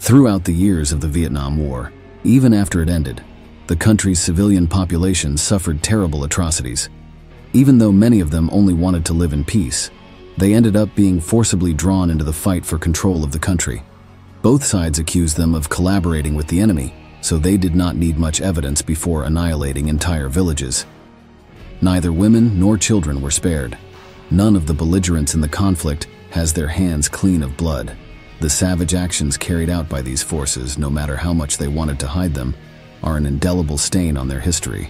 Throughout the years of the Vietnam War, even after it ended, the country's civilian population suffered terrible atrocities. Even though many of them only wanted to live in peace, they ended up being forcibly drawn into the fight for control of the country. Both sides accused them of collaborating with the enemy, so they did not need much evidence before annihilating entire villages. Neither women nor children were spared. None of the belligerents in the conflict has their hands clean of blood. The savage actions carried out by these forces, no matter how much they wanted to hide them, are an indelible stain on their history.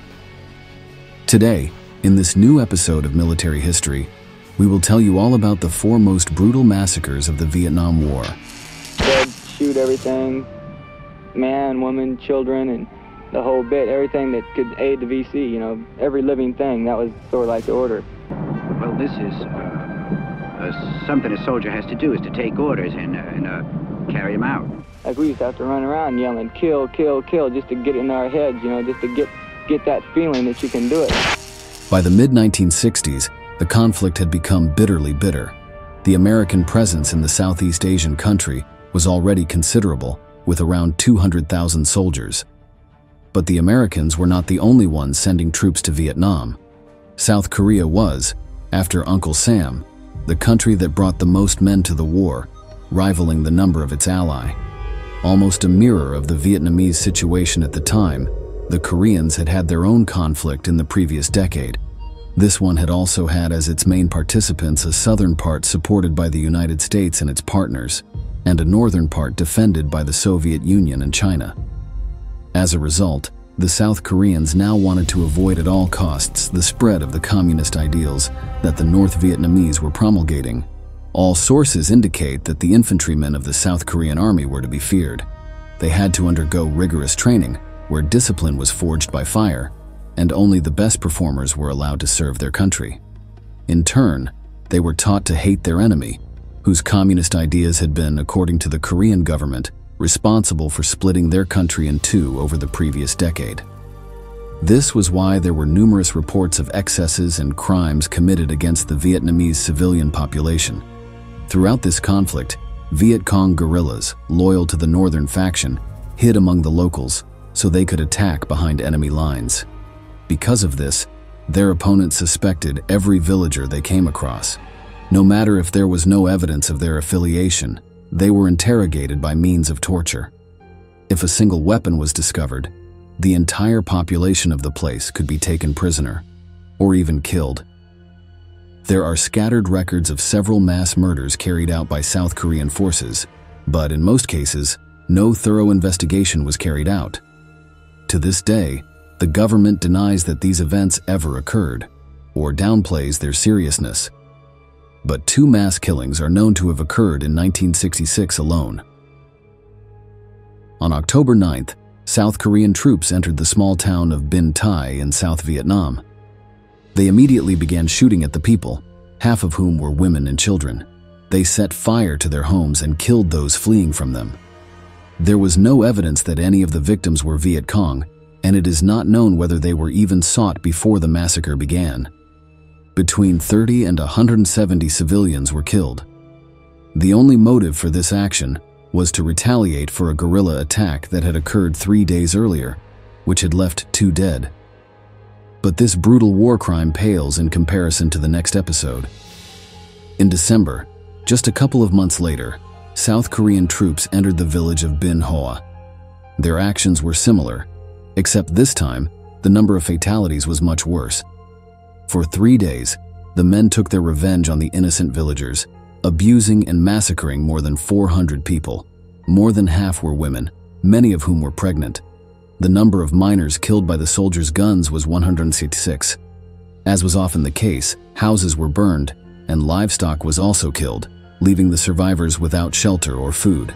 Today, in this new episode of Military History, we will tell you all about the 4 most brutal massacres of the Vietnam War. They'd shoot everything, man, woman, children, and the whole bit, everything that could aid the VC, you know, every living thing. That was sort of like the order. Well, this is something a soldier has to do, is to take orders and carry them out. Like we used to have to run around yelling, kill, kill, kill, just to get it in our heads, you know, just to get that feeling that you can do it. By the mid-1960s, the conflict had become bitterly bitter. The American presence in the Southeast Asian country was already considerable, with around 200,000 soldiers. But the Americans were not the only ones sending troops to Vietnam. South Korea was, after Uncle Sam, the country that brought the most men to the war, rivaling the number of its ally. Almost a mirror of the Vietnamese situation at the time, the Koreans had had their own conflict in the previous decade. This one had also had as its main participants a southern part supported by the United States and its partners, and a northern part defended by the Soviet Union and China. As a result, the South Koreans now wanted to avoid at all costs the spread of the communist ideals that the North Vietnamese were promulgating. All sources indicate that the infantrymen of the South Korean army were to be feared. They had to undergo rigorous training, where discipline was forged by fire, and only the best performers were allowed to serve their country. In turn, they were taught to hate their enemy, whose communist ideas had been, according to the Korean government, responsible for splitting their country in two over the previous decade. This was why there were numerous reports of excesses and crimes committed against the Vietnamese civilian population. Throughout this conflict, Viet Cong guerrillas, loyal to the northern faction, hid among the locals so they could attack behind enemy lines. Because of this, their opponents suspected every villager they came across. No matter if there was no evidence of their affiliation, they were interrogated by means of torture. If a single weapon was discovered, the entire population of the place could be taken prisoner, or even killed. There are scattered records of several mass murders carried out by South Korean forces, but in most cases, no thorough investigation was carried out. To this day, the government denies that these events ever occurred, or downplays their seriousness. But 2 mass killings are known to have occurred in 1966 alone. On October 9th, South Korean troops entered the small town of Binh Thai in South Vietnam. They immediately began shooting at the people, half of whom were women and children. They set fire to their homes and killed those fleeing from them. There was no evidence that any of the victims were Viet Cong, and it is not known whether they were even sought before the massacre began. Between 30 and 170 civilians were killed. The only motive for this action was to retaliate for a guerrilla attack that had occurred 3 days earlier, which had left 2 dead. But this brutal war crime pales in comparison to the next episode. In December, just a couple of months later, South Korean troops entered the village of Binh Hoa. Their actions were similar, except this time, the number of fatalities was much worse. For 3 days, the men took their revenge on the innocent villagers, abusing and massacring more than 400 people. More than half were women, many of whom were pregnant. The number of minors killed by the soldiers' guns was 166. As was often the case, houses were burned, and livestock was also killed, leaving the survivors without shelter or food.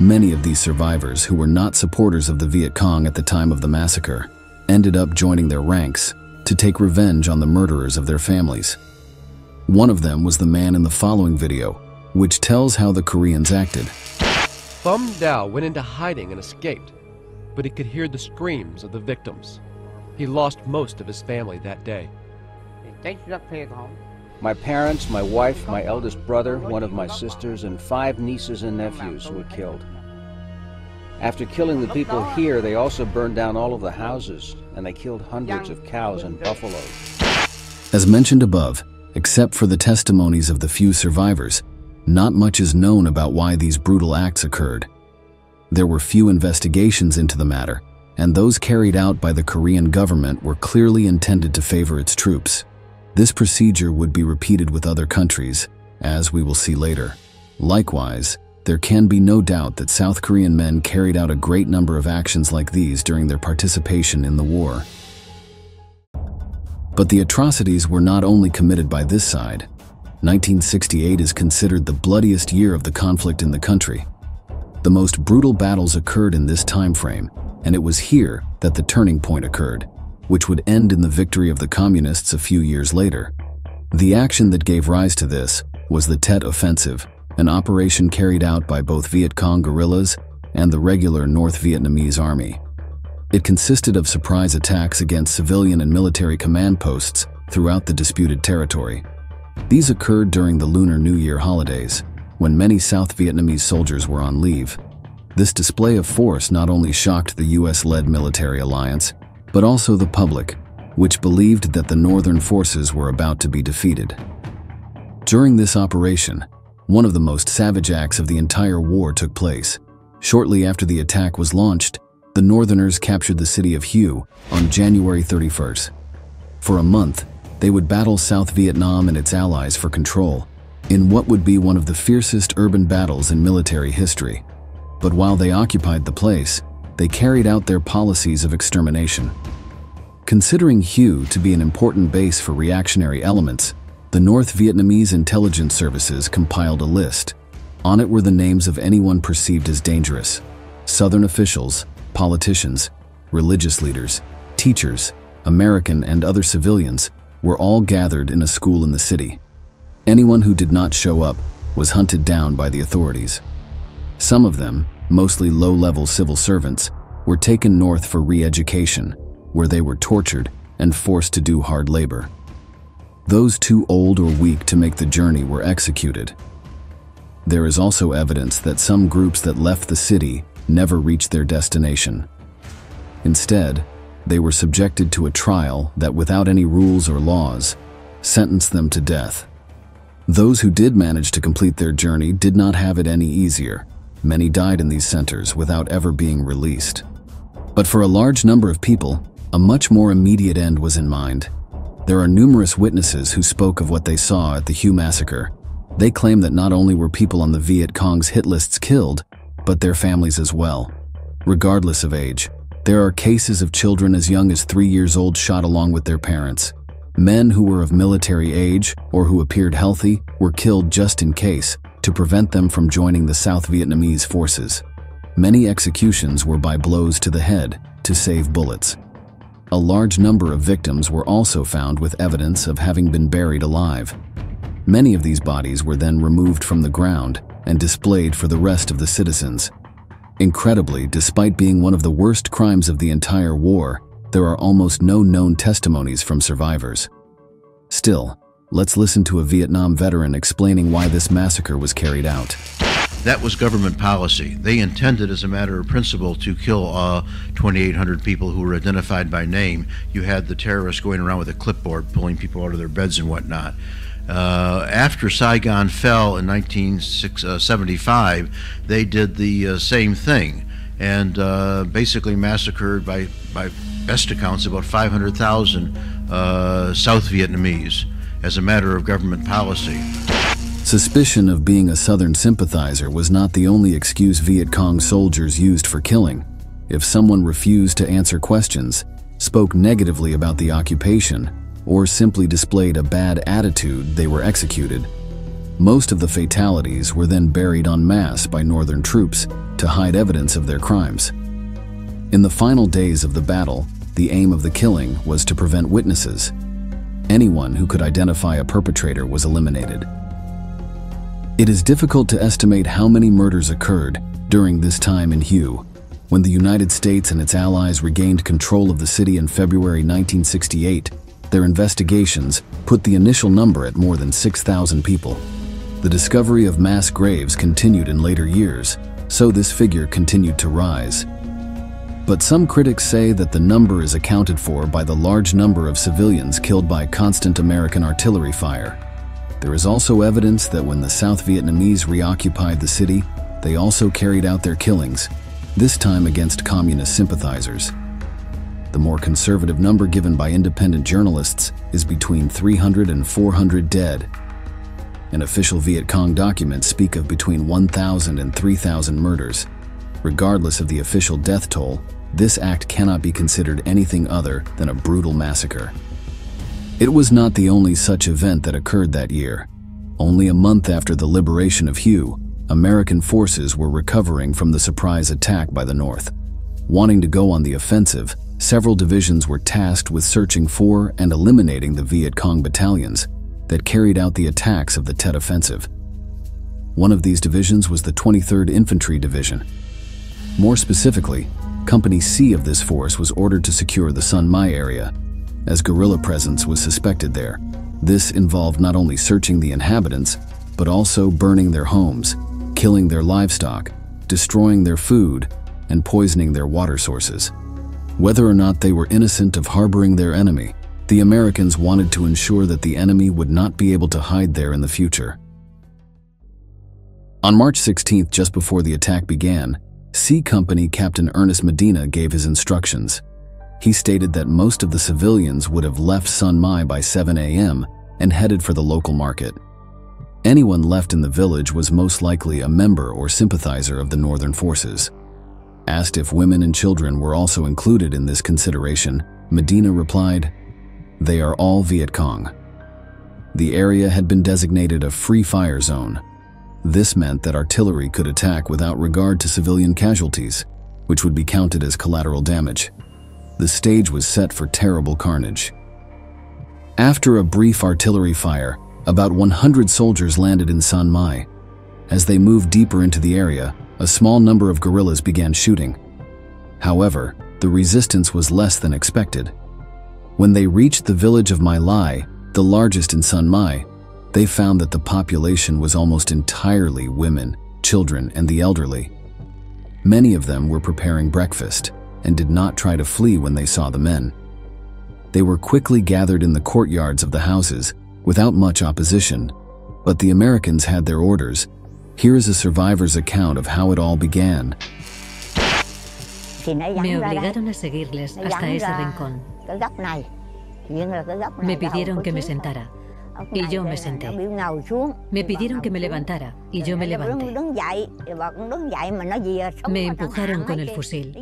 Many of these survivors, who were not supporters of the Viet Cong at the time of the massacre, ended up joining their ranks to take revenge on the murderers of their families. One of them was the man in the following video, which tells how the Koreans acted. Phum Dao went into hiding and escaped, but he could hear the screams of the victims. He lost most of his family that day. My parents, my wife, my eldest brother, one of my sisters, and 5 nieces and nephews were killed. After killing the people here, they also burned down all of the houses, and they killed hundreds of cows and buffaloes. As mentioned above, except for the testimonies of the few survivors, not much is known about why these brutal acts occurred. There were few investigations into the matter, and those carried out by the Korean government were clearly intended to favor its troops. This procedure would be repeated with other countries, as we will see later. Likewise, there can be no doubt that South Korean men carried out a great number of actions like these during their participation in the war. But the atrocities were not only committed by this side. 1968 is considered the bloodiest year of the conflict in the country. The most brutal battles occurred in this time frame, and it was here that the turning point occurred, which would end in the victory of the Communists a few years later. The action that gave rise to this was the Tet Offensive, an operation carried out by both Viet Cong guerrillas and the regular North Vietnamese army. It consisted of surprise attacks against civilian and military command posts throughout the disputed territory. These occurred during the Lunar New Year holidays, when many South Vietnamese soldiers were on leave. This display of force not only shocked the US-led military alliance, but also the public, which believed that the Northern forces were about to be defeated. During this operation, one of the most savage acts of the entire war took place. Shortly after the attack was launched, the Northerners captured the city of Hue on January 31st. For a month, they would battle South Vietnam and its allies for control, in what would be one of the fiercest urban battles in military history. But while they occupied the place, they carried out their policies of extermination. Considering Hue to be an important base for reactionary elements, the North Vietnamese intelligence services compiled a list. On it were the names of anyone perceived as dangerous. Southern officials, politicians, religious leaders, teachers, American and other civilians were all gathered in a school in the city. Anyone who did not show up was hunted down by the authorities. Some of them, mostly low-level civil servants, were taken north for re-education, where they were tortured and forced to do hard labor. Those too old or weak to make the journey were executed. There is also evidence that some groups that left the city never reached their destination. Instead, they were subjected to a trial that, without any rules or laws, sentenced them to death. Those who did manage to complete their journey did not have it any easier. Many died in these centers without ever being released. But for a large number of people, a much more immediate end was in mind. There are numerous witnesses who spoke of what they saw at the Hue massacre. They claim that not only were people on the Viet Cong's hit lists killed, but their families as well. Regardless of age, there are cases of children as young as 3 years old shot along with their parents. Men who were of military age or who appeared healthy were killed just in case, to prevent them from joining the South Vietnamese forces. Many executions were by blows to the head to save bullets. A large number of victims were also found with evidence of having been buried alive. Many of these bodies were then removed from the ground and displayed for the rest of the citizens. Incredibly, despite being one of the worst crimes of the entire war, there are almost no known testimonies from survivors. Still, let's listen to a Vietnam veteran explaining why this massacre was carried out. That was government policy. They intended, as a matter of principle, to kill 2,800 people who were identified by name. You had the terrorists going around with a clipboard, pulling people out of their beds and whatnot. After Saigon fell in 1975, they did the same thing and basically massacred, by best accounts, about 500,000 South Vietnamese as a matter of government policy. Suspicion of being a Southern sympathizer was not the only excuse Viet Cong soldiers used for killing. If someone refused to answer questions, spoke negatively about the occupation, or simply displayed a bad attitude, they were executed. Most of the fatalities were then buried en masse by Northern troops to hide evidence of their crimes. In the final days of the battle, the aim of the killing was to prevent witnesses. Anyone who could identify a perpetrator was eliminated. It is difficult to estimate how many murders occurred during this time in Hue. When the United States and its allies regained control of the city in February 1968, their investigations put the initial number at more than 6,000 people. The discovery of mass graves continued in later years, so this figure continued to rise. But some critics say that the number is accounted for by the large number of civilians killed by constant American artillery fire. There is also evidence that when the South Vietnamese reoccupied the city, they also carried out their killings, this time against communist sympathizers. The more conservative number given by independent journalists is between 300 and 400 dead. And official Viet Cong documents speak of between 1,000 and 3,000 murders. Regardless of the official death toll, this act cannot be considered anything other than a brutal massacre. It was not the only such event that occurred that year. Only a month after the liberation of Hue, American forces were recovering from the surprise attack by the North. Wanting to go on the offensive, several divisions were tasked with searching for and eliminating the Viet Cong battalions that carried out the attacks of the Tet Offensive. One of these divisions was the 23rd Infantry Division. More specifically, Company C of this force was ordered to secure the Sun Mai area, as guerrilla presence was suspected there. This involved not only searching the inhabitants, but also burning their homes, killing their livestock, destroying their food, and poisoning their water sources. Whether or not they were innocent of harboring their enemy, the Americans wanted to ensure that the enemy would not be able to hide there in the future. On March 16th, just before the attack began, C Company Captain Ernest Medina gave his instructions. He stated that most of the civilians would have left Sun Mai by 7 a.m. and headed for the local market. Anyone left in the village was most likely a member or sympathizer of the Northern forces. Asked if women and children were also included in this consideration, Medina replied, "They are all Viet Cong." The area had been designated a free fire zone. This meant that artillery could attack without regard to civilian casualties, which would be counted as collateral damage. The stage was set for terrible carnage. After a brief artillery fire, about 100 soldiers landed in Sun Mai. As they moved deeper into the area, a small number of guerrillas began shooting. However, the resistance was less than expected. When they reached the village of My Lai, the largest in Sun Mai, they found that the population was almost entirely women, children, and the elderly. Many of them were preparing breakfast and did not try to flee when they saw the men. They were quickly gathered in the courtyards of the houses without much opposition, but the Americans had their orders. Here is a survivor's account of how it all began. Me obligaron a seguirles hasta ese rincón. Me pidieron que me sentara, y yo me senté. Me pidieron que me levantara, y yo me levanté. Me empujaron con el fusil.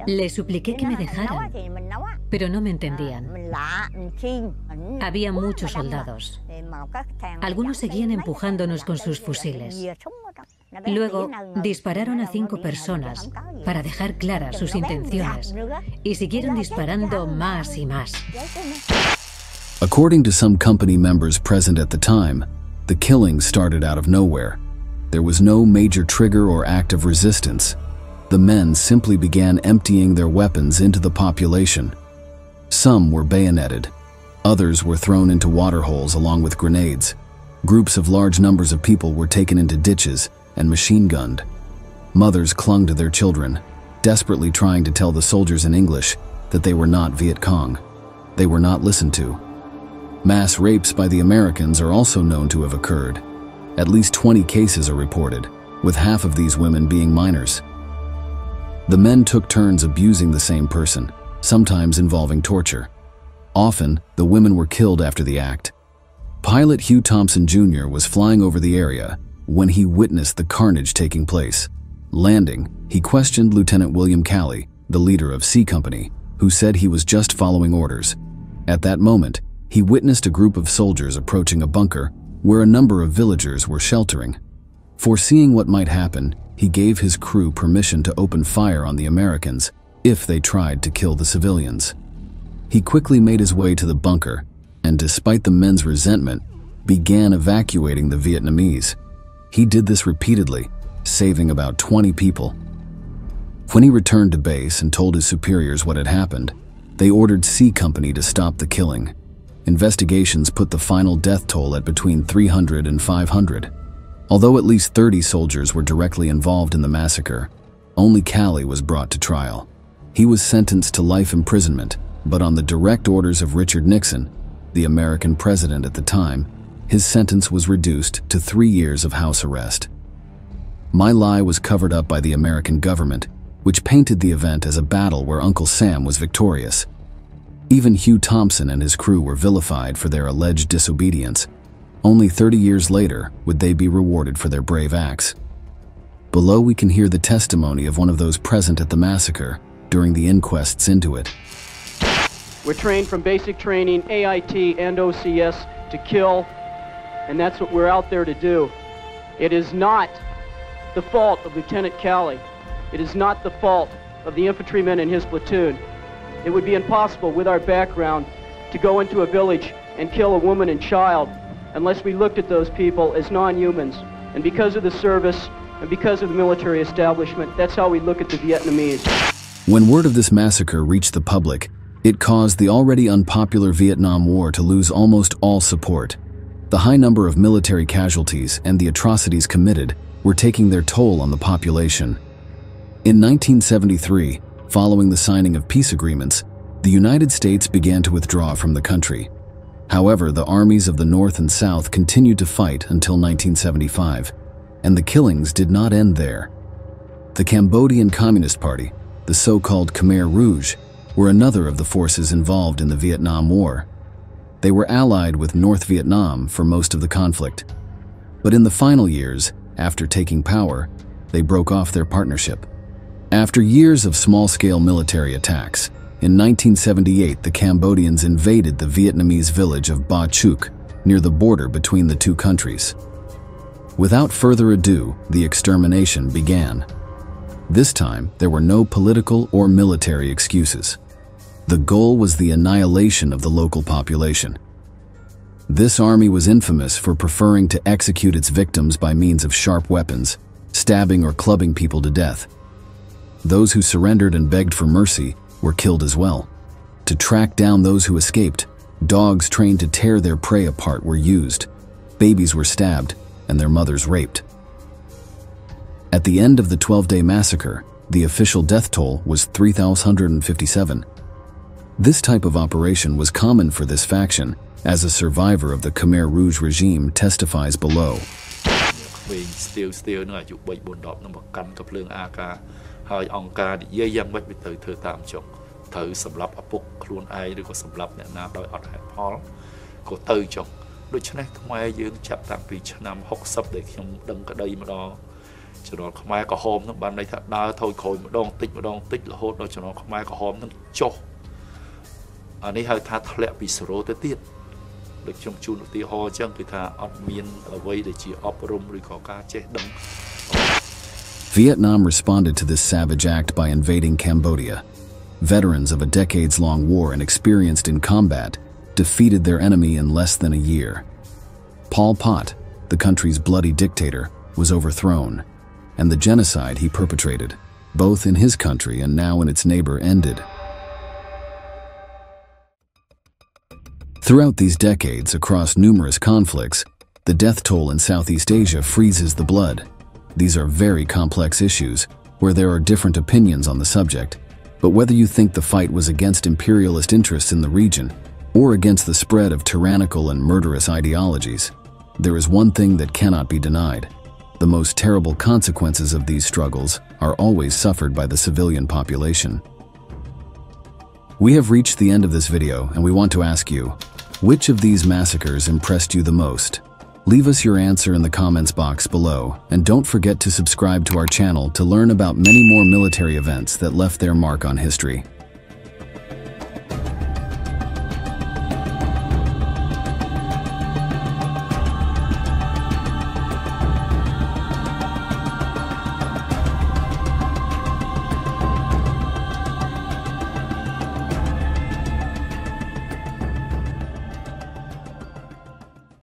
Les supliqué que me dejaran, pero no me entendían. Había muchos soldados. Algunos seguían empujándonos con sus fusiles. Luego dispararon a 5 personas para dejar claras sus intenciones y siguieron disparando más y más. According to some company members present at the time, the killing started out of nowhere. There was no major trigger or act of resistance. The men simply began emptying their weapons into the population. Some were bayoneted. Others were thrown into water holes along with grenades. Groups of large numbers of people were taken into ditches and machine-gunned. Mothers clung to their children, desperately trying to tell the soldiers in English that they were not Viet Cong. They were not listened to. Mass rapes by the Americans are also known to have occurred. At least 20 cases are reported, with half of these women being minors. The men took turns abusing the same person, sometimes involving torture. Often, the women were killed after the act. Pilot Hugh Thompson Jr. was flying over the area when he witnessed the carnage taking place. Landing, he questioned Lieutenant William Calley, the leader of C Company, who said he was just following orders. At that moment, he witnessed a group of soldiers approaching a bunker where a number of villagers were sheltering. Foreseeing what might happen, he gave his crew permission to open fire on the Americans if they tried to kill the civilians. He quickly made his way to the bunker and, despite the men's resentment, began evacuating the Vietnamese. He did this repeatedly, saving about 20 people. When he returned to base and told his superiors what had happened, they ordered C Company to stop the killing. Investigations put the final death toll at between 300 and 500. Although at least 30 soldiers were directly involved in the massacre, only Calley was brought to trial. He was sentenced to life imprisonment, but on the direct orders of Richard Nixon, the American president at the time, his sentence was reduced to 3 years of house arrest. My Lai was covered up by the American government, which painted the event as a battle where Uncle Sam was victorious. Even Hugh Thompson and his crew were vilified for their alleged disobedience. Only 30 years later would they be rewarded for their brave acts. Below we can hear the testimony of one of those present at the massacre during the inquests into it. We're trained from basic training, AIT and OCS, to kill, and that's what we're out there to do. It is not the fault of Lieutenant Calley. It is not the fault of the infantryman in his platoon. It would be impossible with our background to go into a village and kill a woman and child unless we looked at those people as non-humans. And because of the service and because of the military establishment, that's how we look at the Vietnamese. When word of this massacre reached the public, it caused the already unpopular Vietnam War to lose almost all support. The high number of military casualties and the atrocities committed were taking their toll on the population. In 1973, following the signing of peace agreements, the United States began to withdraw from the country. However, the armies of the North and South continued to fight until 1975, and the killings did not end there. The Cambodian Communist Party, the so-called Khmer Rouge, were another of the forces involved in the Vietnam War. They were allied with North Vietnam for most of the conflict. But in the final years, after taking power, they broke off their partnership. After years of small-scale military attacks, in 1978 the Cambodians invaded the Vietnamese village of Ba Chook, near the border between the two countries. Without further ado, the extermination began. This time, there were no political or military excuses. The goal was the annihilation of the local population. This army was infamous for preferring to execute its victims by means of sharp weapons, stabbing or clubbing people to death. Those who surrendered and begged for mercy were killed as well. To track down those who escaped, dogs trained to tear their prey apart were used, babies were stabbed, and their mothers raped. At the end of the 12-day massacre, the official death toll was 3,157. This type of operation was common for this faction, as a survivor of the Khmer Rouge regime testifies below. Vietnam responded to this savage act by invading Cambodia. Veterans of a decades-long war and experienced in combat defeated their enemy in less than a year. Pol Pot, the country's bloody dictator, was overthrown, and the genocide he perpetrated, both in his country and now in its neighbor, ended. Throughout these decades, across numerous conflicts, the death toll in Southeast Asia freezes the blood. These are very complex issues, where there are different opinions on the subject, but whether you think the fight was against imperialist interests in the region, or against the spread of tyrannical and murderous ideologies, there is one thing that cannot be denied. The most terrible consequences of these struggles are always suffered by the civilian population. We have reached the end of this video, and we want to ask you, which of these massacres impressed you the most? Leave us your answer in the comments box below, and don't forget to subscribe to our channel to learn about many more military events that left their mark on history.